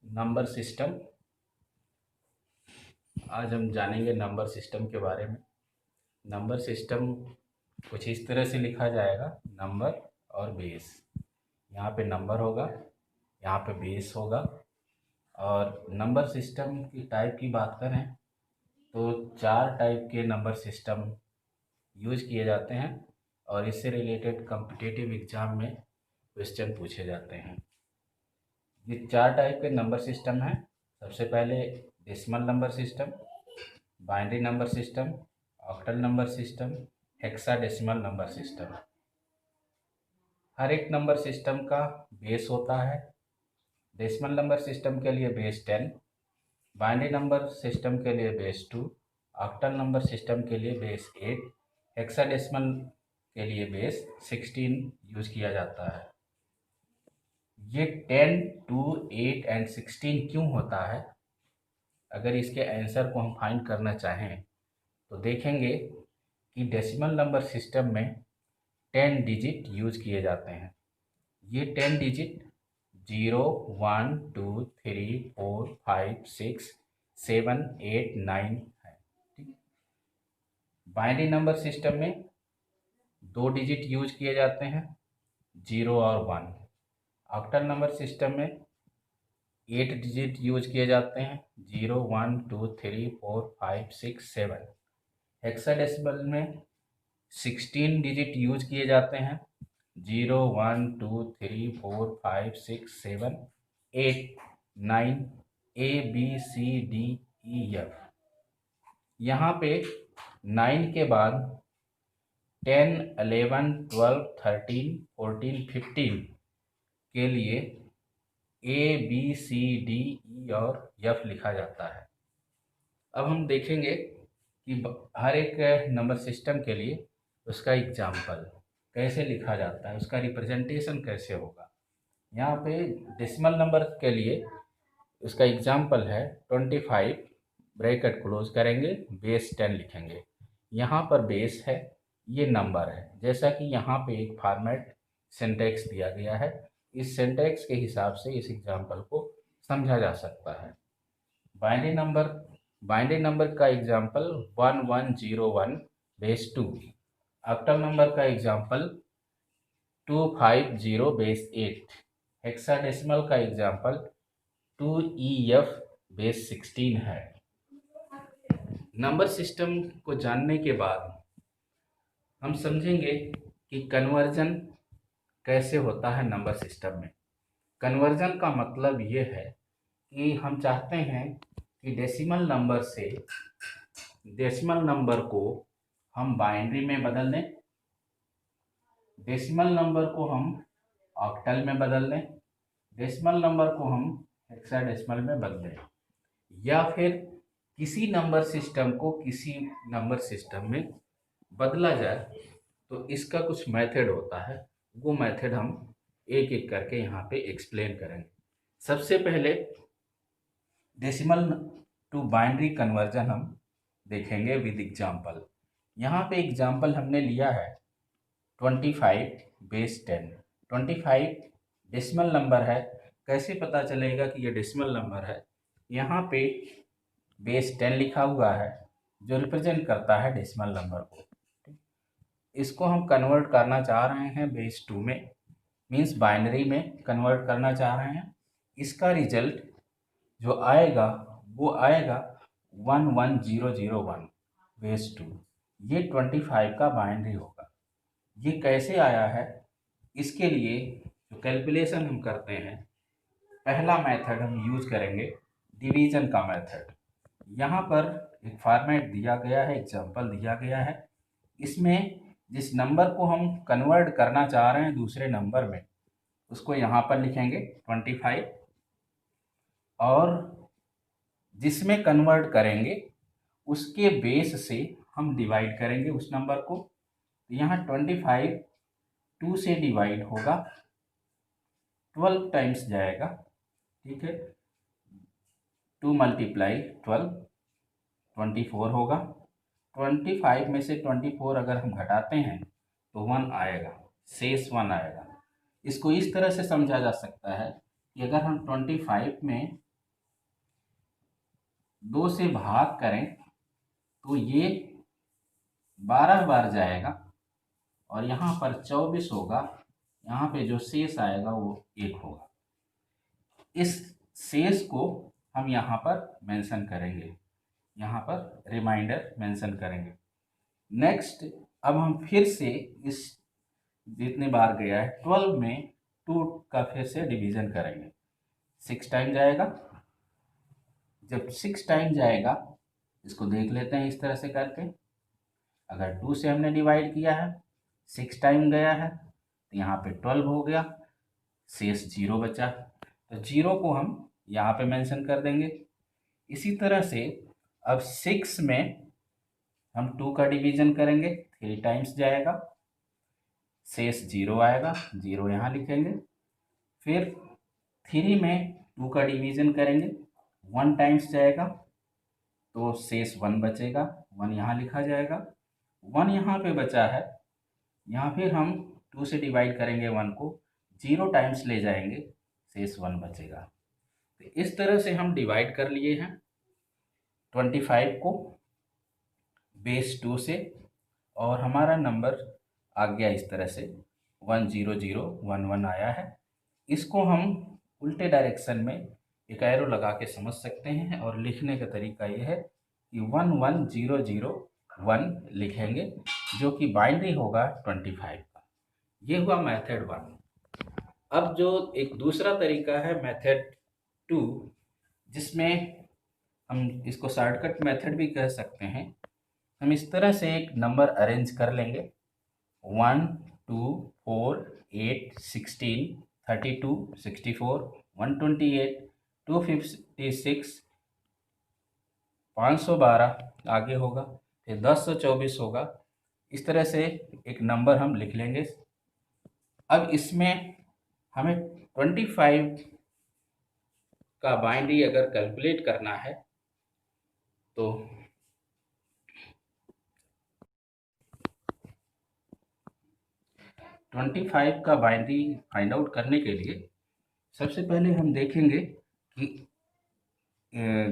Number system. आज हम जानेंगे नंबर सिस्टम के बारे में। नंबर सिस्टम कुछ इस तरह से लिखा जाएगा, नंबर और बेस। यहाँ पे नंबर होगा, यहाँ पे बेस होगा। और नंबर सिस्टम की टाइप की बात करें तो 4 टाइप के नंबर सिस्टम यूज किए जाते हैं और इससे रिलेटेड कॉम्पिटिटिव एग्जाम में क्वेश्चन पूछे जाते हैं। ये 4 टाइप के नंबर सिस्टम हैं। सबसे पहले decimal number system, binary number system, octal number system, hexadecimal number system. हर एक नंबर सिस्टम का बेस होता है। डेसिमल नंबर सिस्टम के लिए बेस 10, बाइनरी नंबर सिस्टम के लिए बेस 2, ऑक्टल नंबर सिस्टम के लिए बेस 8, हेक्साडेसिमल के लिए बेस 16 यूज किया जाता है। ये 10, 2, 8 एंड 16 क्यों होता है? अगर इसके आंसर को हम फाइंड करना चाहें तो देखेंगे कि डेसिमल नंबर सिस्टम में 10 डिजिट यूज किए जाते हैं। ये 10 डिजिट 0, 1, 2, 3, 4, 5, 6, 7, 8, 9 है। ठीक। बाइनरी नंबर सिस्टम में 2 डिजिट यूज किए जाते हैं, 0 और 1। ऑक्टल नंबर सिस्टम में 8 डिजिट यूज किए जाते हैं, 0, 1, 2, 3, 4, 5, 6, 7। हेक्साडेसिमल में 16 डिजिट यूज किए जाते हैं, 0, 1, 2, 3, 4, 5, 6, 7, 8, 9, A, B, C, D, E, F। यहाँ पे 9 के बाद 10, 11, 12, 13, 14, 15 के लिए A, B, C, D, E और F लिखा जाता है। अब हम देखेंगे कि हर एक नंबर सिस्टम के लिए उसका एग्जाम्पल कैसे लिखा जाता है, उसका रिप्रेजेंटेशन कैसे होगा। यहाँ पे डेसिमल नंबर के लिए उसका एग्जाम्पल है 25, ब्रैकेट क्लोज करेंगे, बेस 10 लिखेंगे। यहाँ पर बेस है, ये नंबर है। जैसा कि यहाँ पे एक फॉर्मेट सिंटैक्स दिया गया है, इस सिंटैक्स के हिसाब से इस एग्जाम्पल को समझा जा सकता है। बाइनरी नंबर का एग्जाम्पल 1101 बेस 2। ऑक्टल नंबर का एग्जाम्पल 250 बेस 8। हेक्साडेसिमल का एग्जाम्पल 2EF बेस 16 है। नंबर सिस्टम को जानने के बाद हम समझेंगे कि कन्वर्जन कैसे होता है नंबर सिस्टम में। कन्वर्जन का मतलब ये है कि हम चाहते हैं कि डेसिमल नंबर से डेसिमल नंबर को हम बाइनरी में बदल दें, डेसिमल नंबर को हम ऑक्टल में बदल दें, डेसिमल नंबर को हम हेक्साडेसिमल में बदलें, या फिर किसी नंबर सिस्टम को किसी नंबर सिस्टम में बदला जाए। तो इसका कुछ मेथड होता है, वो मेथड हम एक एक करके यहाँ पे एक्सप्लेन करेंगे। सबसे पहले डेसिमल टू बाइनरी कन्वर्जन हम देखेंगे विद एग्जांपल। यहाँ पे एग्जांपल हमने लिया है 25 बेस 10। 25 डेसिमल नंबर है। कैसे पता चलेगा कि ये डेसिमल नंबर है? यहाँ पे बेस 10 लिखा हुआ है जो रिप्रेजेंट करता है डेसिमल नंबर को। इसको हम कन्वर्ट करना चाह रहे हैं बेस 2 में, मीन्स बाइनरी में कन्वर्ट करना चाह रहे हैं। इसका रिजल्ट जो आएगा वो आएगा 11001 बेस 2। ये 25 का बाइनरी होगा। ये कैसे आया है, इसके लिए जो कैलकुलेशन हम करते हैं, पहला मेथड हम यूज करेंगे डिवीजन का मेथड। यहाँ पर एक फॉर्मेट दिया गया है, एग्जांपल दिया गया है। इसमें जिस नंबर को हम कन्वर्ट करना चाह रहे हैं दूसरे नंबर में, उसको यहाँ पर लिखेंगे 25, और जिसमें कन्वर्ट करेंगे उसके बेस से हम डिवाइड करेंगे उस नंबर को। तो यहाँ 25 2 से डिवाइड होगा, 12 टाइम्स जाएगा। ठीक है, 2 मल्टीप्लाई 12, 24 होगा। 25 में से 24 अगर हम घटाते हैं तो 1 आएगा, शेष 1 आएगा। इसको इस तरह से समझा जा सकता है कि अगर हम 25 में 2 से भाग करें तो ये 12 बार जाएगा और यहाँ पर 24 होगा। यहाँ पे जो शेष आएगा वो 1 होगा। इस शेष को हम यहाँ पर मेंशन करेंगे, यहाँ पर रिमाइंडर मेंशन करेंगे। नेक्स्ट अब हम फिर से इस जितने बार गया है 12 में 2 का फिर से डिवीजन करेंगे। 6 टाइम जाएगा। जब 6 टाइम जाएगा, इसको देख लेते हैं इस तरह से करके। अगर 2 से हमने डिवाइड किया है, 6 टाइम गया है, तो यहाँ पे 12 हो गया, शेष 0 बचा। तो 0 को हम यहाँ पे मेंशन कर देंगे। इसी तरह से अब 6 में हम 2 का डिवीजन करेंगे, 3 टाइम्स जाएगा, शेष 0 आएगा, 0 यहाँ लिखेंगे। फिर 3 में 2 का डिवीजन करेंगे, 1 टाइम्स जाएगा तो शेष 1 बचेगा, 1 यहाँ लिखा जाएगा। 1 यहाँ पे बचा है, यहाँ फिर हम 2 से डिवाइड करेंगे 1 को, 0 टाइम्स ले जाएंगे, शेष 1 बचेगा। तो इस तरह से हम डिवाइड कर लिए हैं 25 को बेस 2 से, और हमारा नंबर आ गया इस तरह से 10011 आया है। इसको हम उल्टे डायरेक्शन में एक एरो लगा के समझ सकते हैं, और लिखने का तरीका ये है कि 11001 लिखेंगे, जो कि बाइनरी होगा 25 का। ये हुआ मेथड 1। अब जो एक दूसरा तरीका है मेथड 2, जिसमें हम इसको शॉर्टकट मेथड भी कह सकते हैं। हम इस तरह से एक नंबर अरेंज कर लेंगे 1 2 4 8 16 32 64 128 256 512 आगे होगा, फिर 1024 होगा। इस तरह से एक नंबर हम लिख लेंगे। अब इसमें हमें 25 का बाइनरी अगर कैलकुलेट करना है तो 25 का बाइनरी फाइंड आउट करने के लिए सबसे पहले हम देखेंगे कि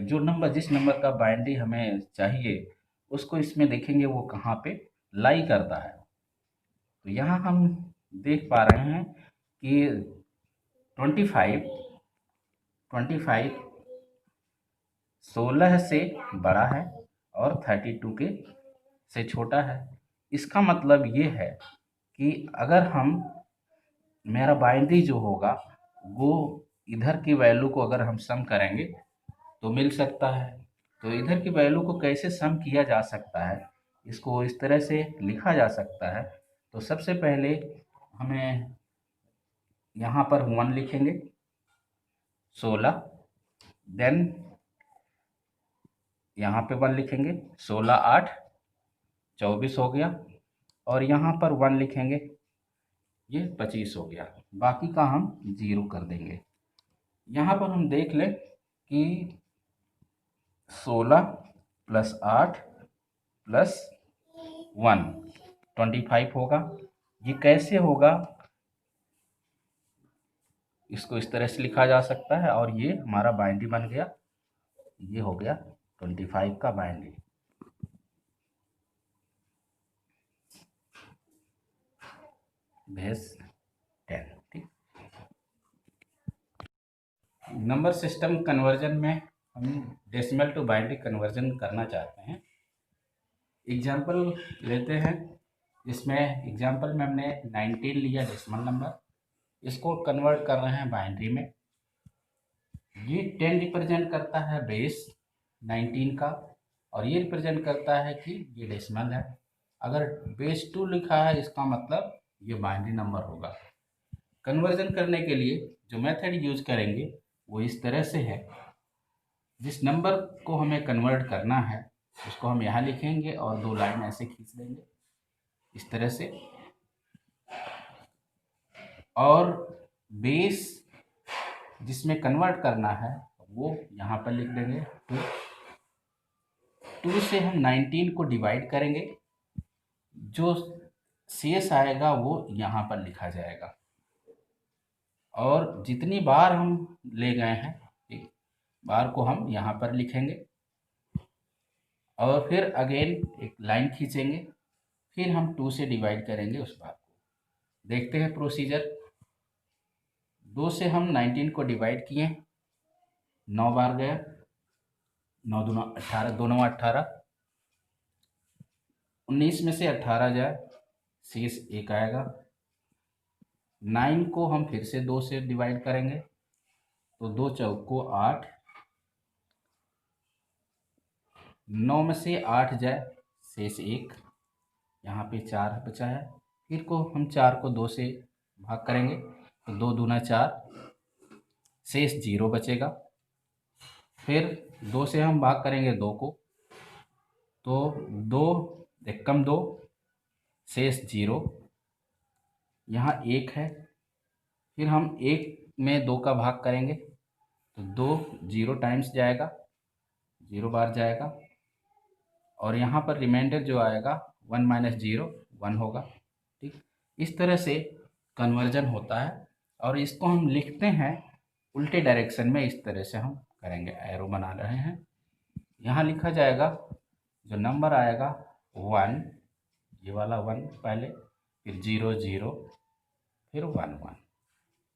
जो नंबर जिस नंबर का बाइनरी हमें चाहिए उसको इसमें देखेंगे वो कहाँ पे लाई करता है। तो यहाँ हम देख पा रहे हैं कि 25 16 से बड़ा है और 32 के से छोटा है। इसका मतलब ये है कि अगर हम मेरा बाइनरी जो होगा वो इधर की वैल्यू को अगर हम सम करेंगे तो मिल सकता है। तो इधर की वैल्यू को कैसे सम किया जा सकता है, इसको इस तरह से लिखा जा सकता है। तो सबसे पहले हमें यहाँ पर 1 लिखेंगे, 16, देन यहाँ पे 1 लिखेंगे, 16 8 24 हो गया, और यहाँ पर 1 लिखेंगे, ये 25 हो गया। बाकी का हम 0 कर देंगे। यहाँ पर हम देख लें कि 16 + 8 + 1 25 होगा। ये कैसे होगा, इसको इस तरह से लिखा जा सकता है, और ये हमारा बाइनरी बन गया। ये हो गया 25 का बाइनरी। बेस 10। ठीक, नंबर सिस्टम कन्वर्जन में हम डेसिमल टू बाइनरी कन्वर्जन करना चाहते हैं। एग्जाम्पल लेते हैं, इसमें एग्जाम्पल में हमने 19 लिया डेसिमल नंबर, इसको कन्वर्ट कर रहे हैं बाइनरी में। ये 10 रिप्रेजेंट करता है बेस 19 का, और ये रिप्रेजेंट करता है कि ये डेसिमल है। अगर बेस 2 लिखा है इसका मतलब ये बाइनरी नंबर होगा। कन्वर्जन करने के लिए जो मेथड यूज करेंगे वो इस तरह से है। जिस नंबर को हमें कन्वर्ट करना है उसको हम यहाँ लिखेंगे और 2 लाइन ऐसे खींच देंगे इस तरह से, और बेस जिसमें कन्वर्ट करना है वो यहाँ पर लिख देंगे 2 से हम 19 को डिवाइड करेंगे, जो शेष आएगा वो यहाँ पर लिखा जाएगा, और जितनी बार हम ले गए हैं एक बार को हम यहाँ पर लिखेंगे। और फिर अगेन एक लाइन खींचेंगे, फिर हम 2 से डिवाइड करेंगे उस भाग को। देखते हैं प्रोसीजर। 2 से हम 19 को डिवाइड किए, 9 बार गया, 9 दूना 18, 2 9 18, 19 में से 18 जाए, शेष 1 आएगा। 9 को हम फिर से 2 से डिवाइड करेंगे, तो 2 चौको 8, 9 में से 8 जाए, शेष 1, यहाँ पे 4 बचा है। फिर को हम 4 को 2 से भाग करेंगे, तो 2 दूना 4, शेष 0 बचेगा। फिर 2 से हम भाग करेंगे 2 को, तो 2 एकम 2, शेष 0, यहाँ 1 है। फिर हम 1 में 2 का भाग करेंगे, तो 2 0 टाइम्स जाएगा, 0 बार जाएगा, और यहाँ पर रिमाइंडर जो आएगा 1 माइनस 0 1 होगा। ठीक, इस तरह से कन्वर्जन होता है। और इसको हम लिखते हैं उल्टे डायरेक्शन में, इस तरह से हम करेंगे, एरो बना रहे हैं। यहाँ लिखा जाएगा, जो नंबर आएगा 1, ये वाला 1 पहले, फिर 0 0, फिर 1 1,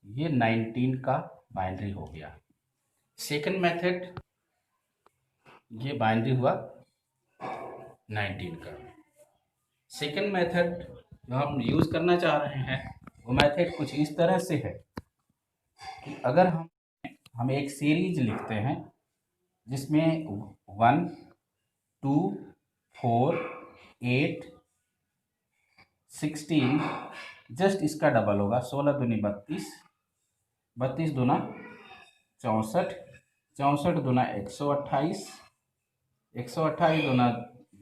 ये 19 का बाइनरी हो गया। सेकंड मेथड, ये बाइनरी हुआ 19 का। सेकंड मेथड जो हम यूज़ करना चाह रहे हैं, वो मेथड कुछ इस तरह से है कि अगर हम एक सीरीज लिखते हैं जिसमें 1 2 4 8 16, जस्ट इसका डबल होगा, 16 दूनी 32, 32 दूना 64, 64 दूना 128, 128 दूना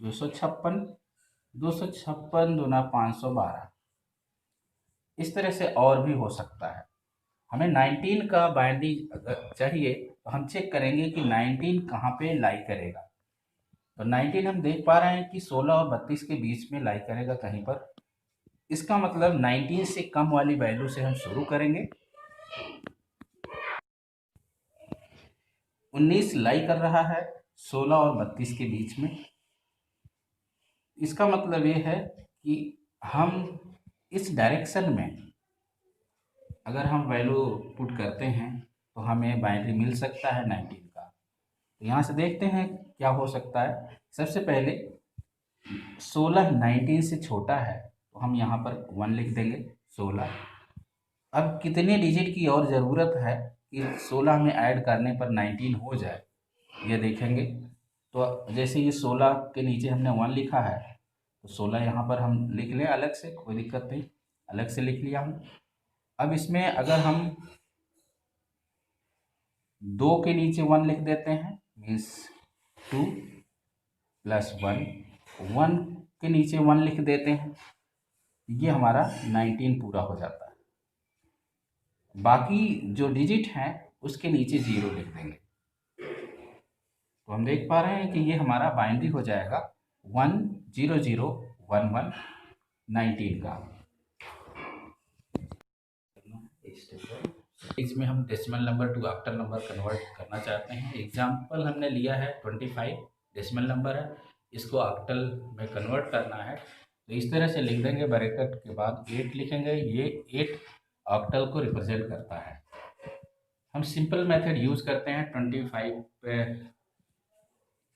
256, 256 दूना 512। इस तरह से और भी हो सकता है। हमें 19 का बाइनरी अगर चाहिए, तो हम चेक करेंगे कि 19 कहाँ पे लाई करेगा। तो 19 हम देख पा रहे हैं कि 16 और 32 के बीच में लाई करेगा कहीं पर। इसका मतलब 19 से कम वाली वैल्यू से हम शुरू करेंगे। 19 लाई कर रहा है 16 और 32 के बीच में। इसका मतलब ये है कि हम इस डायरेक्शन में अगर हम वैल्यू पुट करते हैं, तो हमें बाइनरी मिल सकता है 19 का। तो यहाँ से देखते हैं क्या हो सकता है। सबसे पहले 16 19 से छोटा है, तो हम यहाँ पर 1 लिख देंगे 16। अब कितने डिजिट की और ज़रूरत है कि 16 में ऐड करने पर 19 हो जाए, ये देखेंगे। तो जैसे ये 16 के नीचे हमने 1 लिखा है, तो 16 यहाँ पर हम लिख लें अलग से, कोई दिक्कत नहीं, अलग से लिख लिया हम। अब इसमें अगर हम 2 के नीचे 1 लिख देते हैं, मीन्स 2 प्लस 1, 1 के नीचे 1 लिख देते हैं, ये हमारा 19 पूरा हो जाता है। बाकी जो डिजिट हैं उसके नीचे 0 लिख देंगे। तो हम देख पा रहे हैं कि ये हमारा बाइनरी हो जाएगा 1 0 0 1 1 19 का। इसमें हम decimal number two octal number convert करना चाहते हैं। एग्जाम्पल हमने लिया है 25 डेसिमल नंबर है, इसको ऑक्टल में कन्वर्ट करना है। तो इस तरह से लिख देंगे, ब्रैकेट के बाद 8 लिखेंगे, ये 8 ऑक्टल को रिप्रेजेंट करता है। हम सिंपल मेथड यूज़ करते हैं 25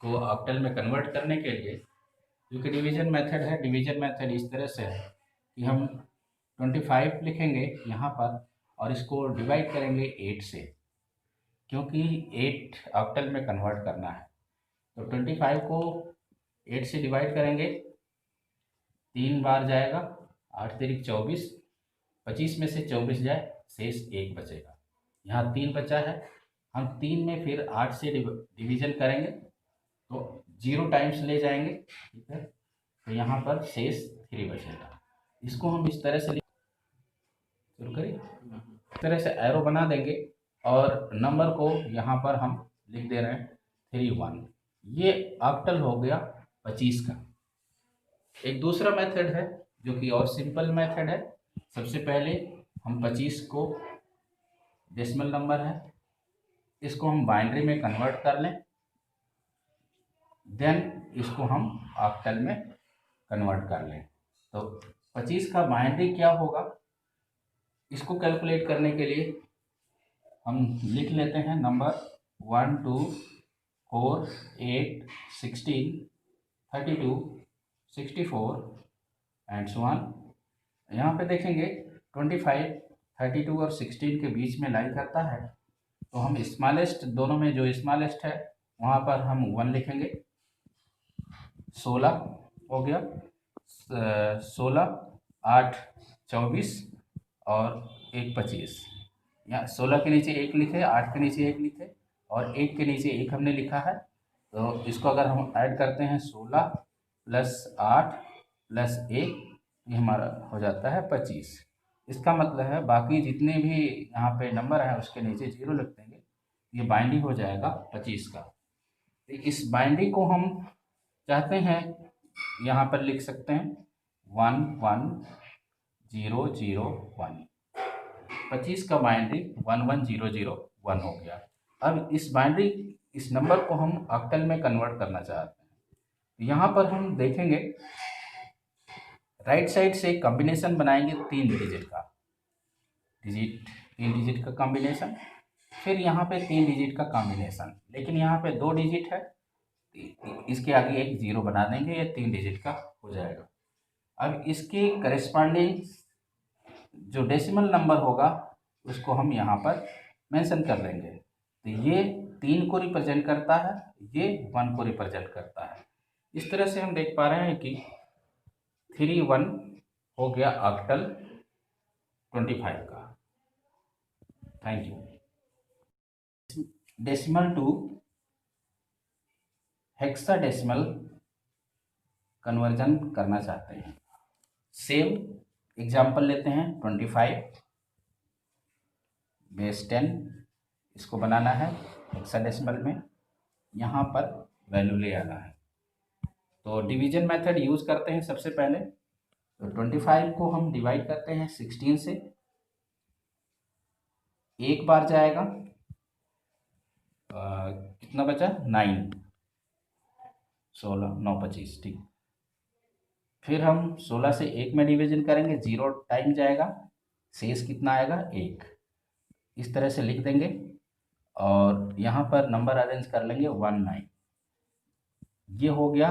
को ऑक्टल में कन्वर्ट करने के लिए, जो कि डिवीजन मेथड है। डिवीजन मेथड इस तरह से है कि हम 25 लिखेंगे यहाँ पर, और इसको डिवाइड करेंगे 8 से, क्योंकि 8 ऑक्टल में कन्वर्ट करना है। तो 25 को 8 से डिवाइड करेंगे, 3 बार जाएगा, 8 तिरिक 24, 25 में से 24 जाए, शेष 1 बचेगा। यहाँ 3 बचा है, हम 3 में फिर 8 से डिवीजन करेंगे, तो 0 टाइम्स ले जाएंगे, ठीक है। तो यहाँ पर शेष 3 बचेगा। इसको हम इस तरह से शुरू करिए, इस तरह से एरो बना देंगे, और नंबर को यहाँ पर हम लिख दे रहे हैं 3 1। ये ऑक्टल हो गया 25 का। एक दूसरा मेथड है जो कि और सिंपल मेथड है। सबसे पहले हम 25 को, डेसिमल नंबर है, इसको हम बाइनरी में कन्वर्ट कर लें। देन इसको हम ऑक्टल में कन्वर्ट कर लें। तो 25 का बाइनरी क्या होगा, इसको कैलकुलेट करने के लिए हम लिख लेते हैं नंबर 1 2 4 8 16 32 64 एंड सो ऑन। यहाँ पे देखेंगे 25 32 और 16 के बीच में लाई करता है, तो हम स्मॉलेस्ट, दोनों में जो स्मॉलेस्ट है वहाँ पर हम 1 लिखेंगे। 16 हो गया, 16 8 24 और 1 25। यहाँ 16 के नीचे 1 लिखे, 8 के नीचे 1 लिखे और 1 के नीचे 1 हमने लिखा है। तो इसको अगर हम ऐड करते हैं 16 प्लस 8 प्लस 1, ये हमारा हो जाता है 25। इसका मतलब है बाकी जितने भी यहाँ पे नंबर हैं उसके नीचे 0 लिख देंगे, ये बाइनरी हो जाएगा 25 का। तो इस बाइनरी को हम चाहते हैं यहाँ पर लिख सकते हैं 1 1 0 0 1। 25 का बाइनरी 1 1 0 0 1 हो गया। अब इस नंबर को हम ऑक्टल में कन्वर्ट करना चाहते हैं। यहाँ पर हम देखेंगे राइट साइड से एक कॉम्बिनेशन बनाएंगे 3 डिजिट का, 3 डिजिट का कॉम्बिनेशन, फिर यहाँ पे 3 डिजिट का कॉम्बिनेशन, लेकिन यहाँ पे 2 डिजिट है, इसके आगे एक 0 बना देंगे, ये 3 डिजिट का हो जाएगा। अब इसके करेस्पॉन्डिंग जो डेसिमल नंबर होगा उसको हम यहाँ पर मेंशन कर लेंगे। तो ये 3 को रिप्रेजेंट करता है, ये 1 को रिप्रेजेंट करता है। इस तरह से हम देख पा रहे हैं कि 3 1 हो गया ऑक्टल 25 का। Thank you. Decimal to hexadecimal conversion करना चाहते हैं। सेम एग्जाम्पल लेते हैं 25 बेस 10, इसको बनाना है हेक्साडेसिमल में, यहाँ पर वैल्यू ले आना है। तो डिवीजन मेथड यूज़ करते हैं सबसे पहले। तो 25 को हम डिवाइड करते हैं 16 से, एक बार जाएगा, कितना बचा 9, 16 9 25, ठीक। फिर हम 16 से 1 में डिवीजन करेंगे, 0 टाइम जाएगा, शेष कितना आएगा 1। इस तरह से लिख देंगे और यहाँ पर नंबर अरेंज कर लेंगे 1 9। ये हो गया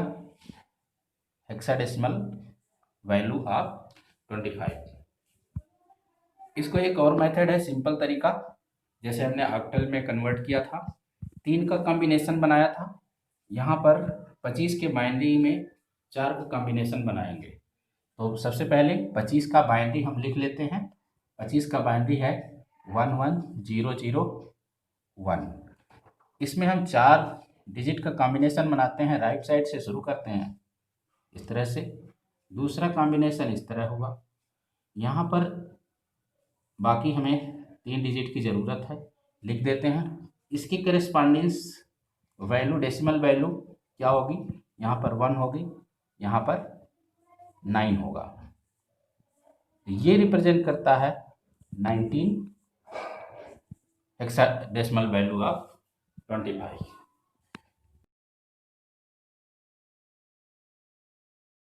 हेक्साडेसिमल वैल्यू ऑफ 25। इसको एक और मेथड है, सिंपल तरीका, जैसे हमने ऑक्टल में कन्वर्ट किया था, 3 का कॉम्बिनेशन बनाया था, यहाँ पर 25 के बाइनरी में 4 का कॉम्बिनेशन बनाएंगे। तो सबसे पहले 25 का बाइनरी हम लिख लेते हैं। 25 का बाइनरी है 1 1 0 0 1। इसमें हम 4 डिजिट का कॉम्बिनेशन बनाते हैं, राइट साइड से शुरू करते हैं इस तरह से, दूसरा कॉम्बिनेशन इस तरह होगा। यहाँ पर बाकी हमें 3 डिजिट की ज़रूरत है, लिख देते हैं। इसकी करेस्पॉन्डेंस वैल्यू, डेसिमल वैल्यू क्या होगी, यहाँ पर 1 होगी, यहाँ पर 9 होगा। ये रिप्रेजेंट करता है 19 हेक्साडेसिमल वैल्यू ऑफ 25।